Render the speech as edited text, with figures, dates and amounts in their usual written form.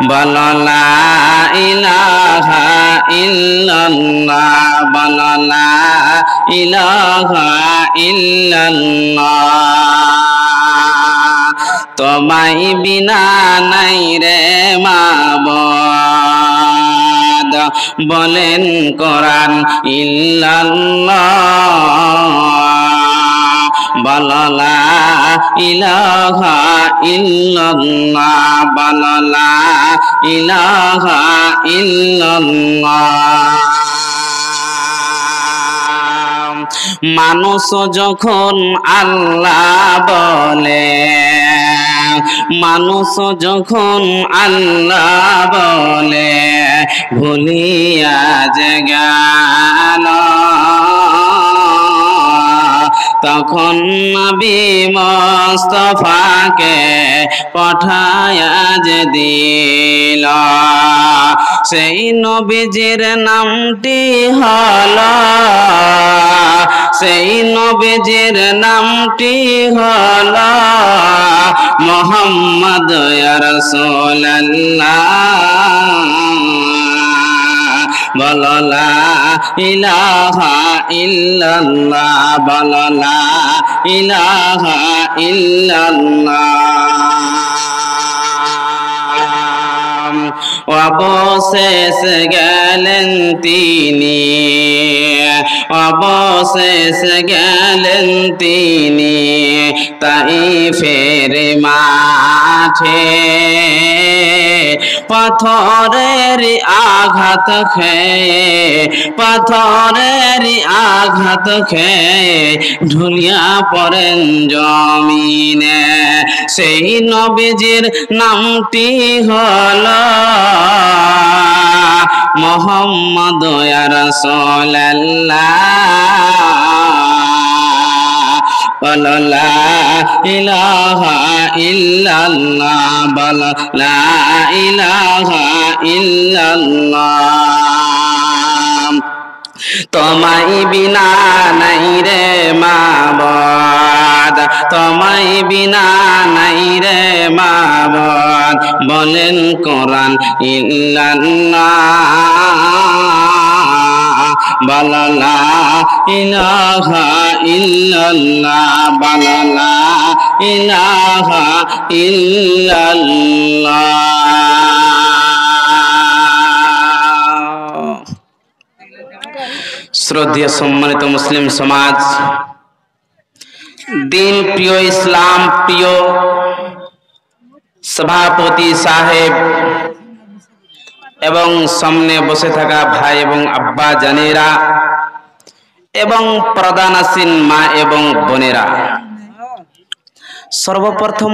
বলো লা ইলাহা ইল্লাল্লাহ, বলো লা ইলাহা ইল্লাল্লাহ। তোমায় বিনা নাই রে মাবুদ, বলেন কোরআন ইল্লাল্লাহ। বলো লা ইলাহা ইল্লাল্লাহ, বলো লা ইলাহা ইল্লাল্লাহ। মানুষ যখন আল্লাহ বলে, মানুষ যখন আল্লাহ বলে, ভুলিয়া যে গেল, তখন নবী মুস্তাফাকে পাঠায়া যে দিল, সেই নবীজির নামটি হলো, সেই নবীজির নামটি হলো মুহাম্মদ ইয়া রাসূলুল্লাহ। বলো লা ইলাহা ইল্লাল্লাহ, বলো লা ইলাহা ইল্লাল্লাহ। অবশেষ গেলেন তিনি, অবশেষ গেলেন তিনি তাইফের মাঠে, পাথরের আঘাত খেয়ে, পাথরের আঘাত খেয়ে ঢুলিয়া পড়েন জমিনে। সেই নবীজির নামটি হলো মুহাম্মদ ইয়া রাসূলুল্লাহ। বলো লা ইলাহা ইল্লাল্লাহ, বলো লা ইলাহা ইল্লাল্লাহ। তোমায় বিনা নাই রে মাবুদ, তোমায় বিনা নাই রে মাবুদ, বলেন কোরআন ইল্লাল্লাহ। বলো লা ইলাহা ইল্লাল্লাহ, বলো লা ইলাহা ইল্লাল্লাহ। শ্রদ্ধেয় সম্মানিত মুসলিম সমাজ, দিন প্রিয়, ইসলাম প্রিয় সভাপতি সাহেব এবং সামনে বসে থাকা ভাই এবং আব্বা জানেরা এবং প্রধান আসীন মা এবং বোনেরা, সর্বপ্রথম